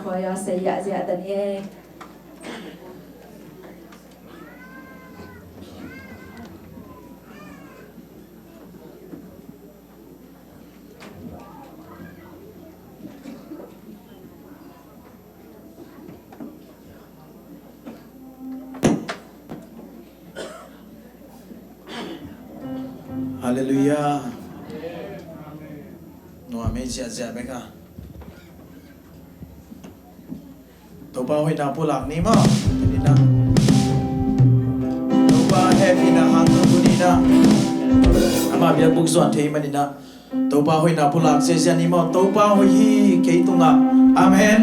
khoya saya tani Hallelujah. No amen sia beka. Toba hoi na pulak ni mo. Nina. Toba happy na hang tu nina. Ama biar buk suan thei manina. Toba hoi na pulak sia ni mo. Toba hoi hi ke tunga. Amen.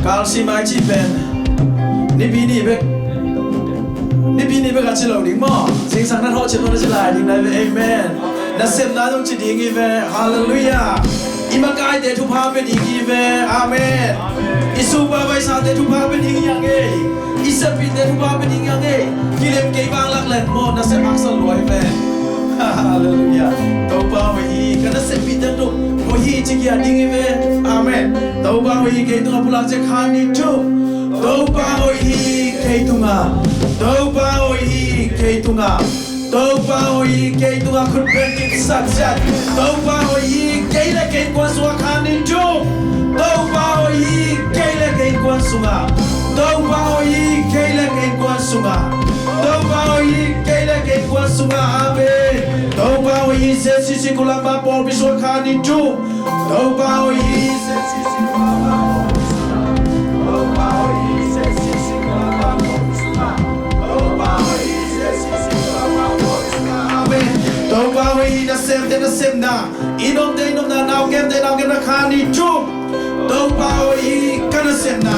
Kal si mai chi pen. Ni bini bek. Ni bini bek ka chilo ding mo. Sing sang na ho chilo na chila ding na amen. Na sem na dong chi ding ve. Hallelujah. Imakai de tu pa pe ding ve. Amen. Isu ba bai sa de tu pa pe ding yang e. Isapi de tu pa pe ding yang e. Kilem ke bang lak len mo na sem ak sal loi ve. Hallelujah. Tau pa wi kana sem pi de tu. Ko hi chi ya ding ve. Amen. Tau pa wi ke tu pulak che khan ni tu. Tau pa wi ke tu nga. Tau pa wi ke tu nga. Tau pa wi ke tu nga khut ben ki sat sat. Tau pa wi ke le ke kwa su khan ni tu. Tau pa wi ke le ke kwa su nga. Tau pa wi ke le ke kwa su nga. Tau pa wi ke le ke kwa su nga. Amen. Tau pa wi se si si kula ba po bi su khan ni tu. Tau pa wi se si si kula ba po bi su nga. Tau pa wi se si si kula ba po bi su nga. Tau pa wi se si si kula ba po bi su nga. Amen. Tau pa wi na sem na. Inom na now game de now game na khan ni tu. Tau pa wi kana sem na.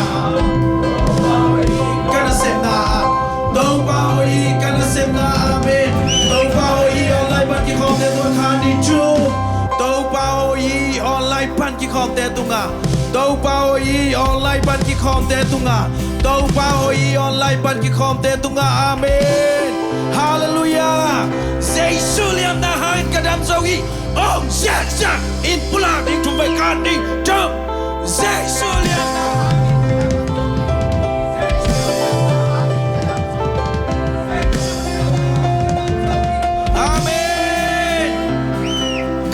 Kana sem na. Tau pa wi kana sem na. Amen. Tau pa wi online ban ki khom de tu khan ni tu. Tau pa wi online ban ki khom de tu nga. Tau pa wi online ban ki khom de tu nga. Tau pa wi online ban ki khom de tu nga. Amen. Hallelujah. Say suliam na han kadam zogi. Oh, yeah. In pula ding tu bai kan ding. Jump. Say suliam na han. Amen.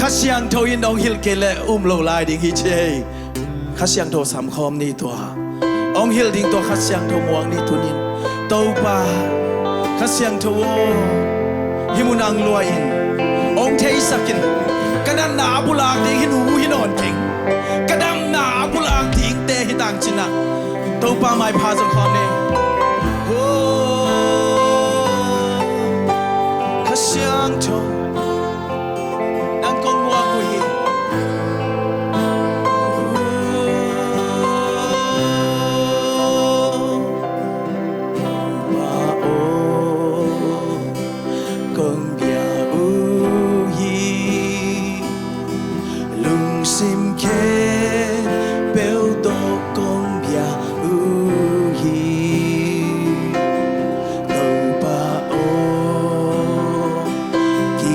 Khasyang tho in ong hil ke le lo lai ding hi che. Khasyang tho sam khom ni to. Ong hil ding to khasyang tho muang ni tunin. Tau pa. Khasyang tho himunang luain. Ong thei sakin. Kadam na bulak ding hinu hinon king. Kadam na bulak ding te hitang china. Tau pa mai pha sam khom ni. Oh. Khasyang tho Ki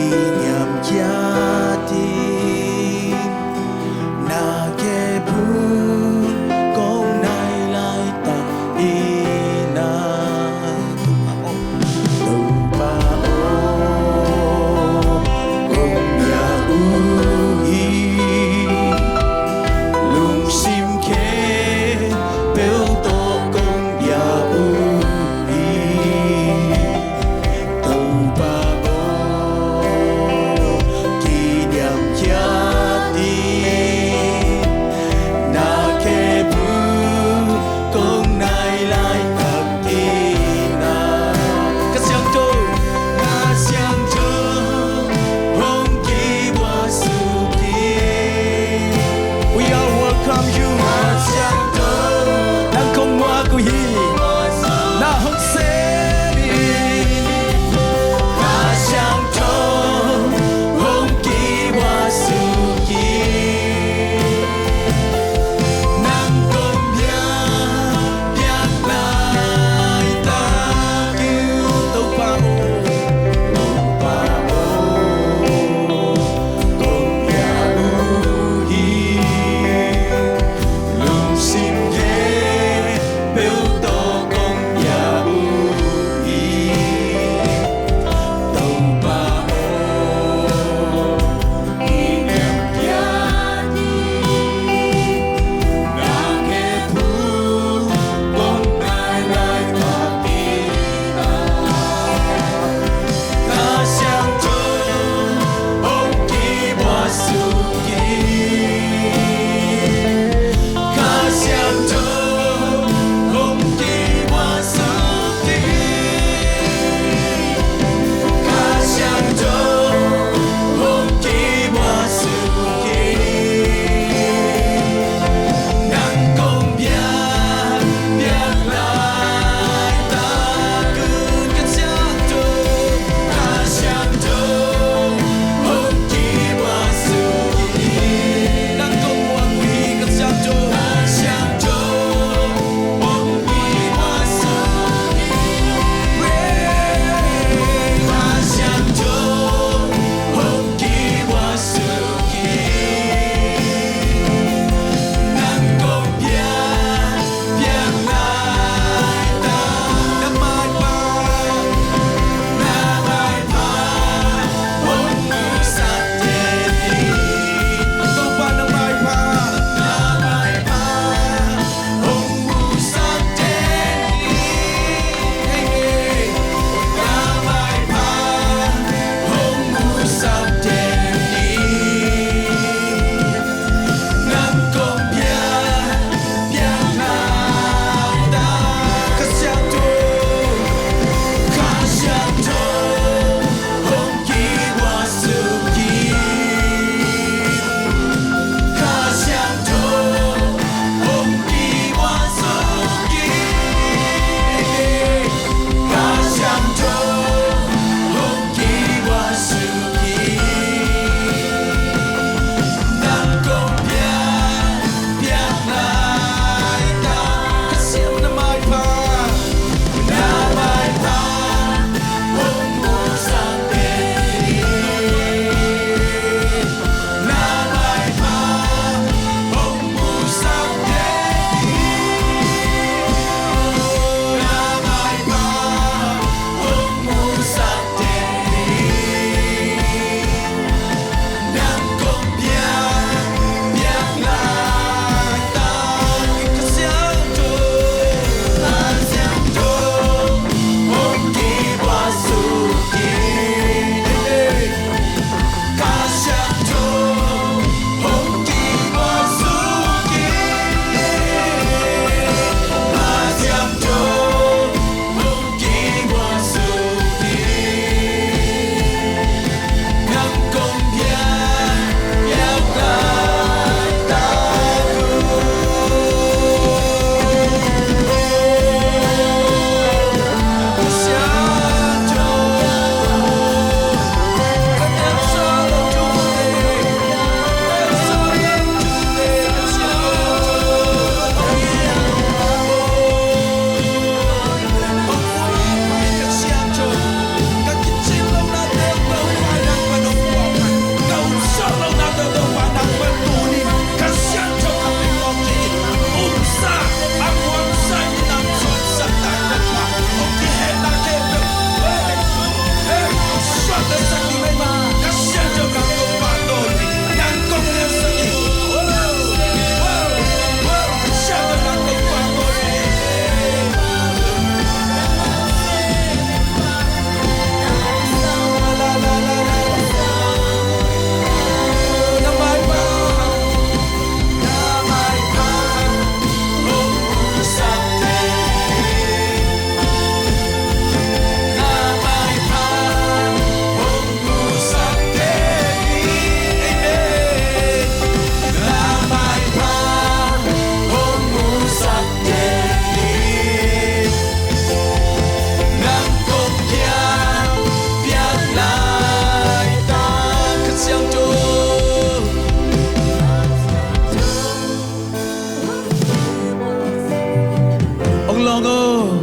long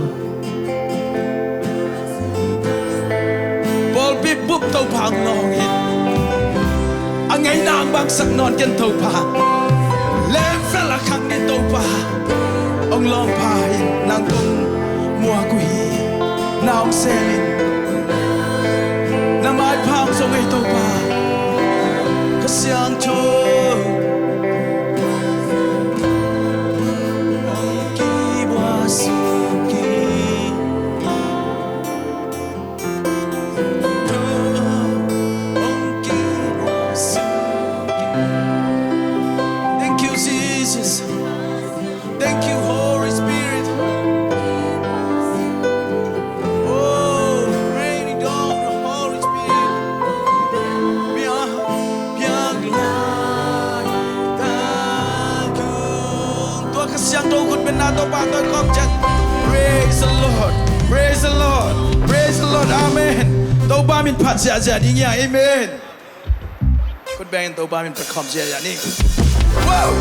bol pip bup tàu phang long hit anh ngày nàng băng sắc non kiên tàu phà lên ra là khăng đi tàu phà ông long phà hin nàng tung mùa quỷ nào xe lên nam ai phang sông ngày tàu phà cái xiang trôi Thank you, Holy Spirit. Oh, rain down the Holy Spirit. Bien glad. Thank you. Tua kasiang tu kut benar tu patut kau cek. Praise the Lord. Praise the Lord. Praise the Lord. Amen. Tau ba min pat sia sia ni nya. Amen. Kut bang tau ba min pat kom sia sia ni. Wow.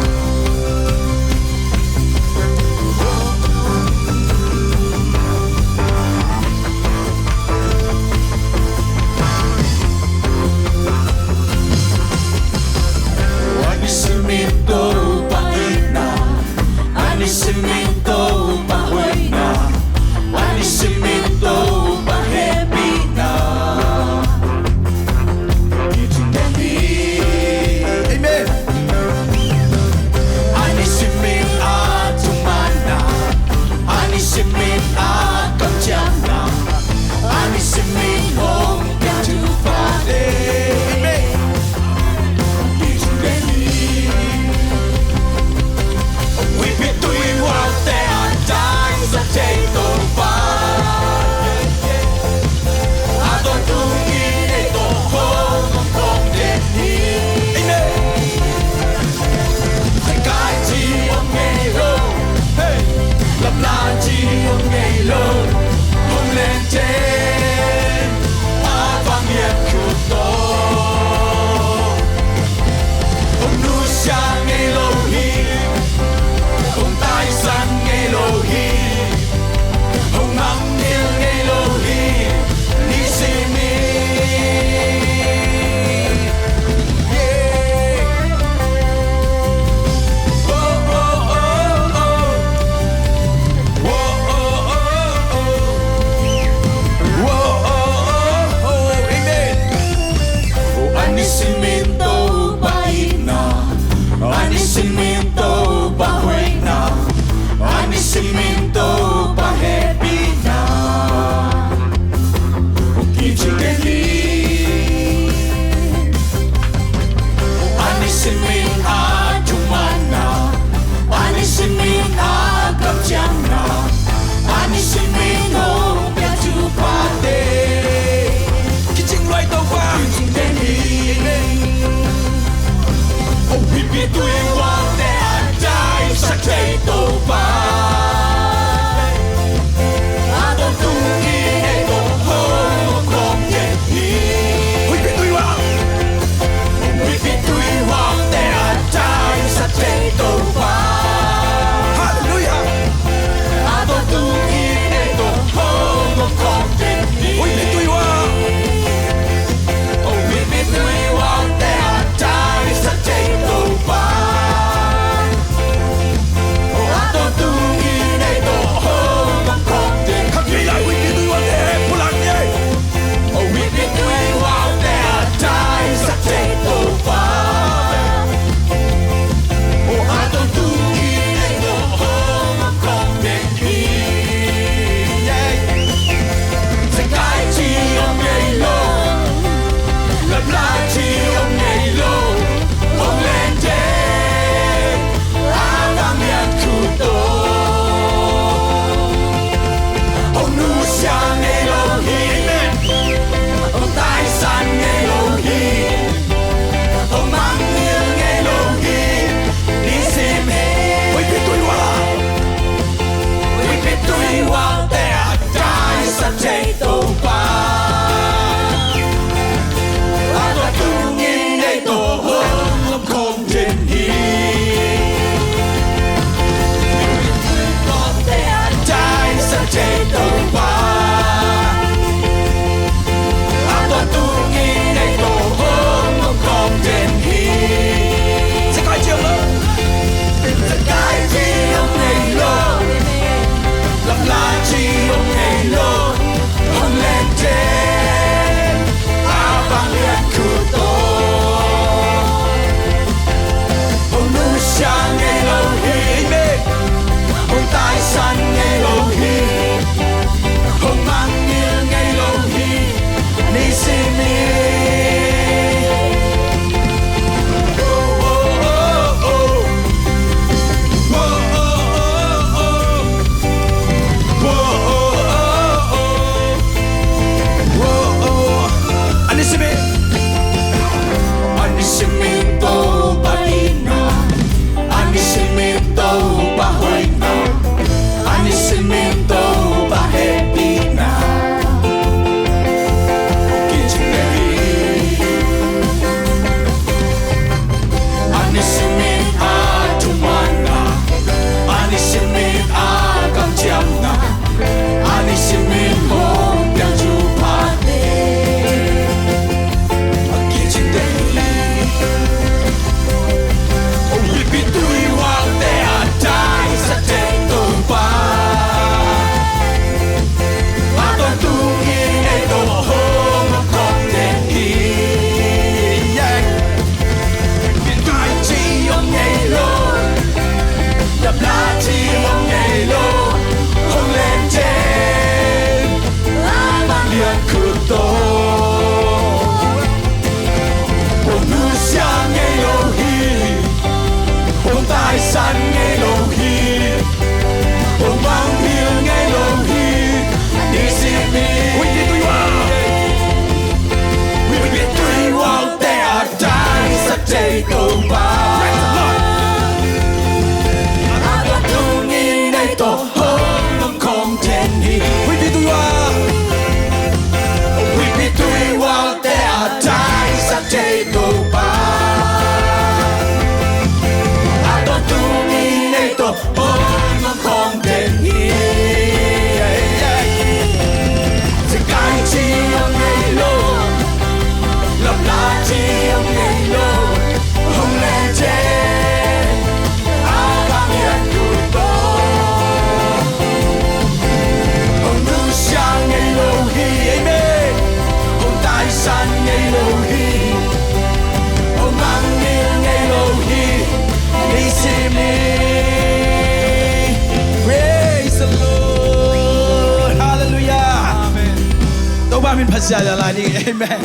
Amen ဖတ်ရှာလာနေ Amen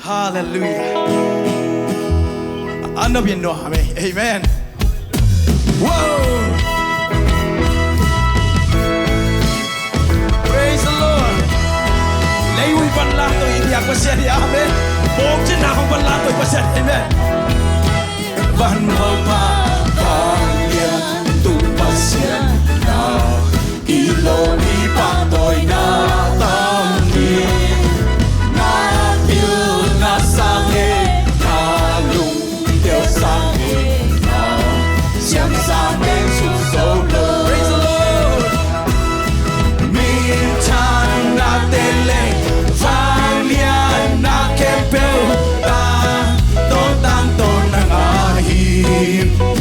Hallelujah အနဘင်းတော့ Amen Amen Whoa Praise the Lord လေဝိပလာတော့ဤရပါစေအာမင်ဘုံချနာဟောပလာတော့ပါစေအာမင်ဘန်မောပါပါလျာတူပါစေနာဤလိုဒီပါတော့နာတမ်းဒီနာပြူနာsang ye na lung tiêu sang ye na xiang sang men su so lo Praise the Lord na tele Valia na kepeu ta to tang to na hi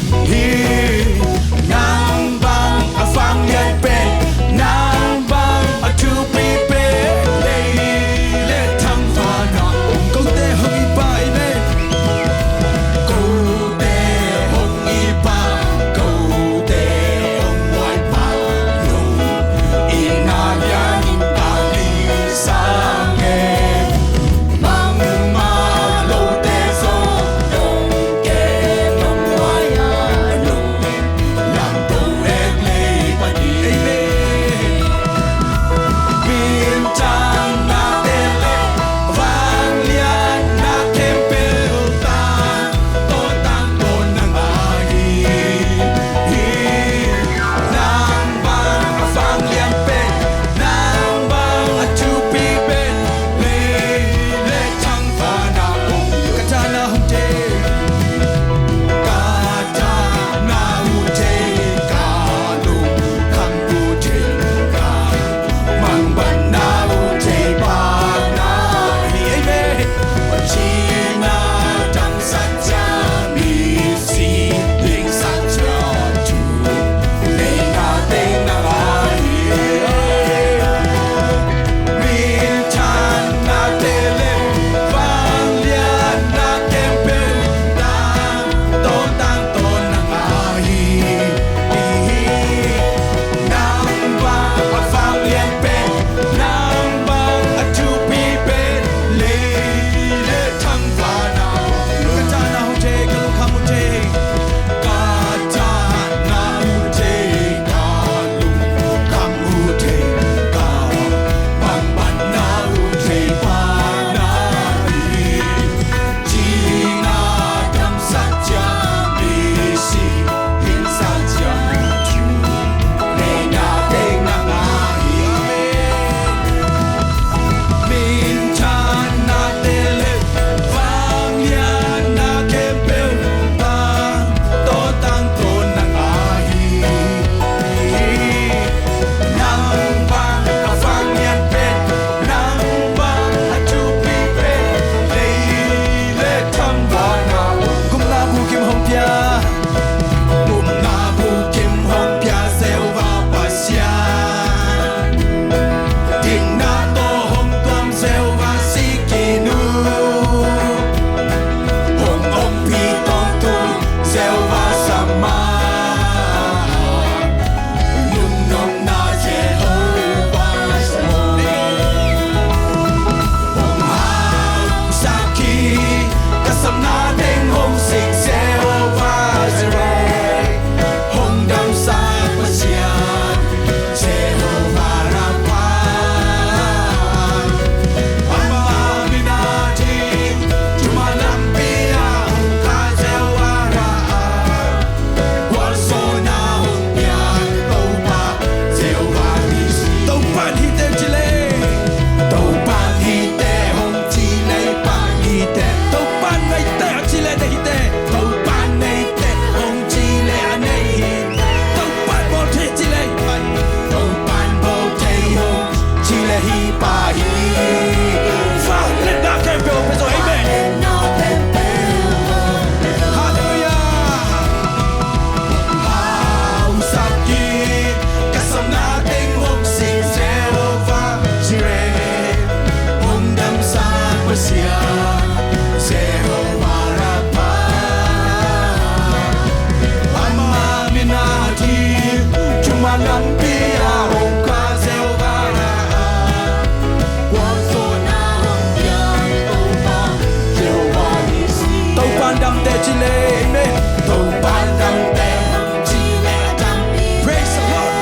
chi le amen tàu ban đam te hong chi le đam praise the Lord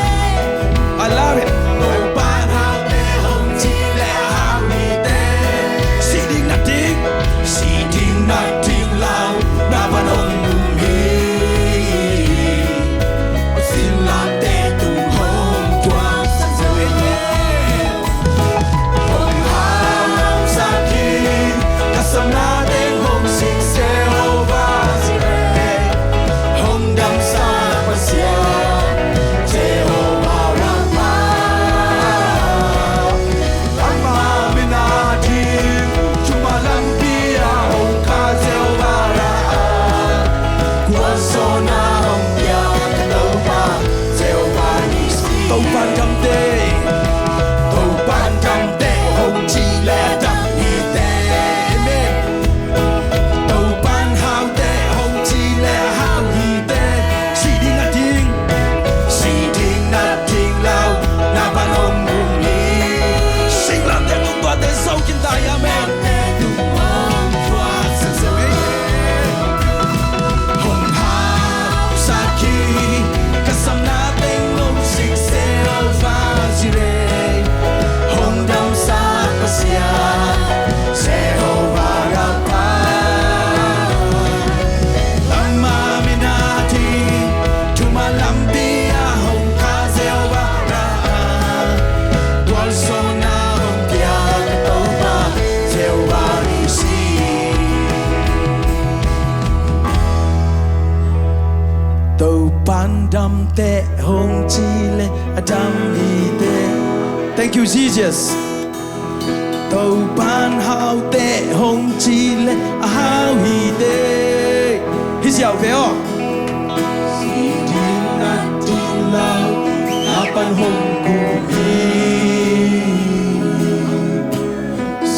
I love it tàu ban hao te hong chi le hao ni te si ding nothing lao na ban hong mi sin la te tu hong tua san se hong hao sa ki kasam na te hong sing se over hong dam sa pasia Jehovah Rapha amma minati chuma lampia hong ka Jehovah Rapha kuasona hong pia tau pa Jehovah nisi tau pan dam te hong chi le dam ni te amen tàu ban hao te hong chi le hao hi te si ding nothing lao na ban hong mung ni sing lam te mung tua te sau kin tai amen tu mong tua san se hong hao sa ki kasam na te ngom sing se over zire hong dam sa pasia Jehovah Rapha amma minati chuma lampia hong ka Jehovah Rapha wal sona hong pia tau pa Jehovah nisi tau pan dam te hong chi le adam hi te thank you Jesus tàu ban hao te hong chi le hao hi te hi xiao ve o si ding nothing lao na ban hong ku hi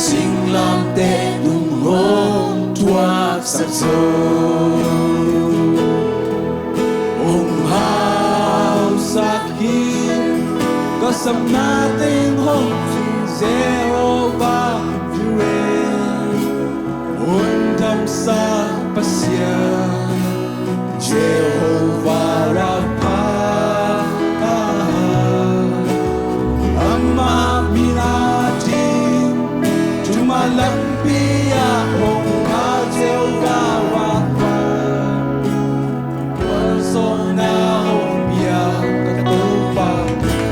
sing lam te lung hong tua sa so hong hao sa ki kasam nating hong Jehovah Jireh, undam sa pasya, Jehovah Rapha, amma minati, cuma lampia hong ka Jehovah Rapha, sona hong pia katopa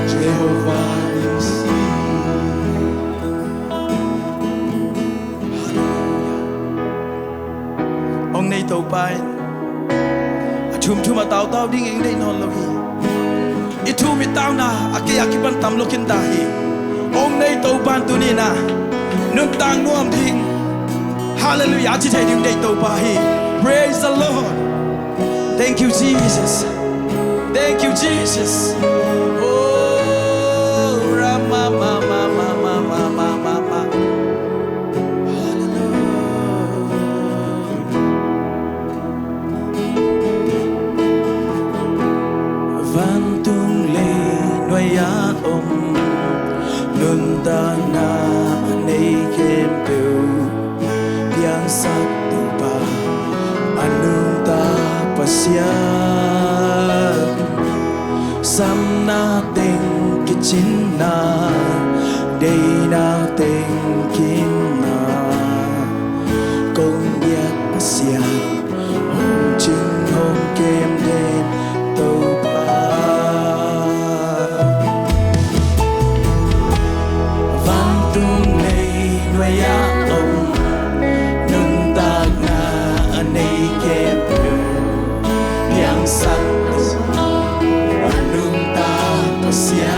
Jehovah nisi. Ông này tàu bay, chum chum tàu tàu đi ngang đây non lâu hi, ít chum ít tàu na, aki ban tam lokin dahi. Ông này tàu ban tu ni na, nung tang nuam ding, hallelujah chỉ thấy những đây tàu bay, praise the Lord, thank you Jesus, thank you Jesus. Oh, Rama ma ma ma ma ma ma ma ma. Van tung le noy ya nun ta na nei kem tu yang sak tu pa anung ta pasya sam na ting kichin na day na ting kin na công việc pasya hong ching hong kem den tàu ya ông nung ta na anei kem tu yang sak nung ta pasya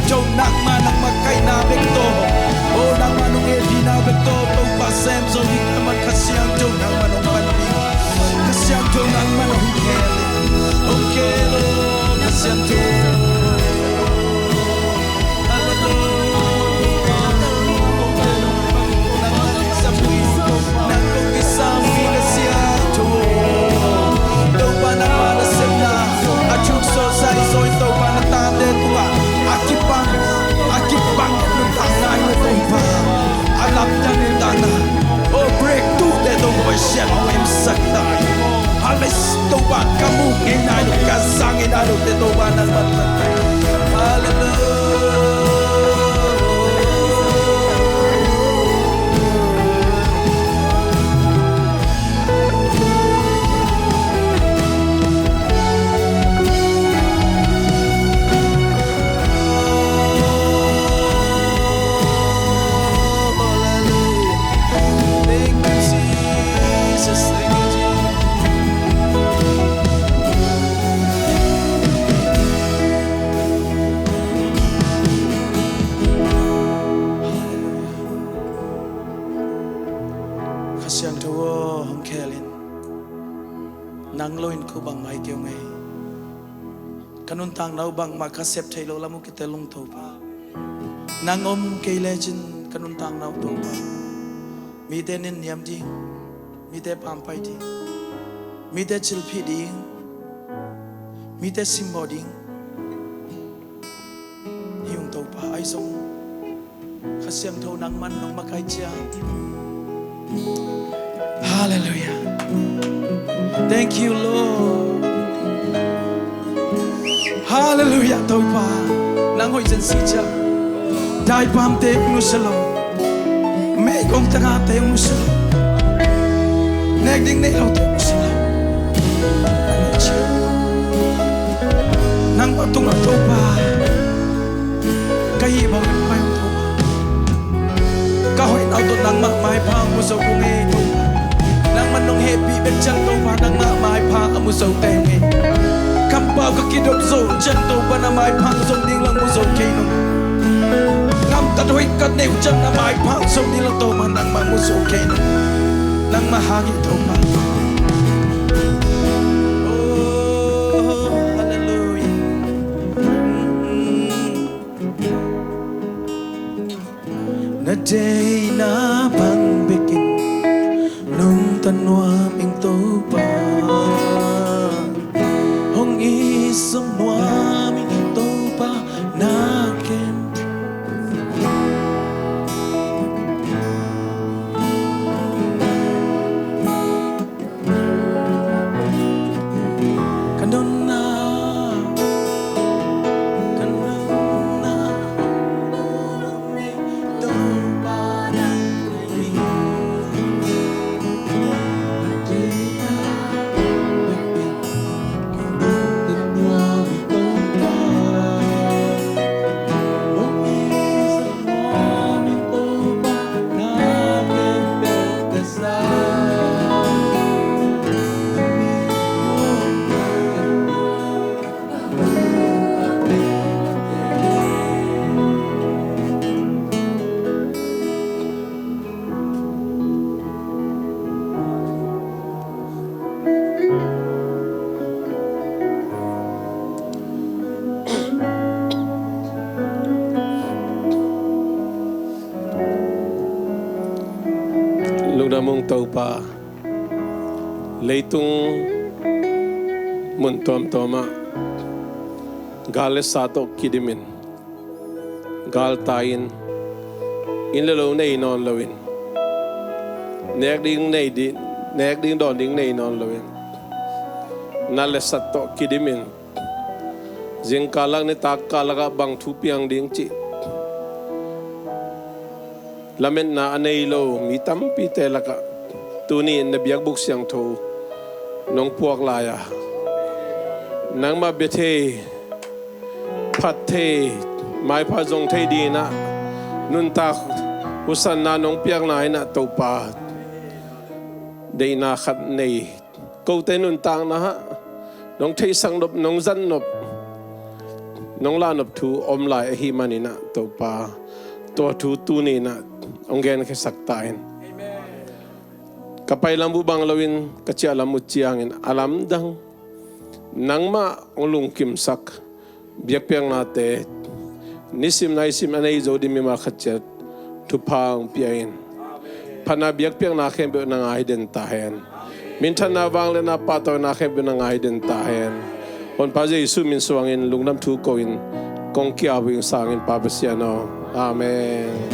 Jong nak makai na bekto O nak manong edi na bekto To pasem so di kamat kasiang jong nak manong pandi Kasiang jong nak manong kele Okay lo kasiang jong Kanun tang nau bang makasep thailo lamu kita lung tho pa nangom ke legend kanun tang nau tho pa mi te nin niam ding mi te pam pai ding mi te chil phi ding mi te simbo ding hiung tho pa ai song khasiam tho nang man nong makai chia hallelujah thank you Lord Hallelujah, Topa. Nangoy jan sija. Dai pam te musalo. Me kong tanga te musalo. Nek ding ne lo te musalo. Nang patung na Topa. Kai ba mai Topa. Kahoy na to nang ma mai pa muso ko me Topa. Nang manong happy bet chang Topa nang ma mai pa muso te me. Bao các kỹ thuật dồn chân tàu và nằm ai phang dồn đi lăng mua dồn cây nông ngắm cắt huyết cắt nêu chân nằm ai phang dồn đi lăng tàu mà nằm mà mua dồn cây nông nằm mà hàng hiện thâu mà oh hallelujah na day na bang bikin nung tanwa ming tàu ba semua mi toba nakem kanona mi toba nakem mong tàu pa lấy tung mun tom toma gal sato kidimin gal tain in lo nei non lawin nek ding don ding nei non lawin nal sato kidimin jing kalang ni tak kalaga bang thu piang ding chi lamen na anei lo mi tam pi te laka tuni na biak buk siang tho nong puak laya nang ma bethe phat the mai pha jong thei di na nun ta husan na nong piak nai na to pa de na khat nei ko te nun tang na ha nong thei sang nop nong zan nop น้องลานบทูอมลายหิมันินะตัวปาตัวทูตูนี่นะองเกนแค่สักตายกับไปลำบุบังลวินกัจจาลำมุจียงินอาลัมดังนังมาองลุงกิมสักเบียกเปียงนาเตนิสิมนายสิมอันนี้โจดิมีมาขัดเจ็ดทุพางเปียนพนาเบียกเปียงนาเข้มเบนางไอเดนตาเฮนมินทนาวางเลนาปาตอนาเข้มเบนางไอเดนตาเฮนคนพระเยซูมินสว่างอินลุงน้ำทูโกอินกงเกียวิงสางอินปาเปเซียโนอาเมน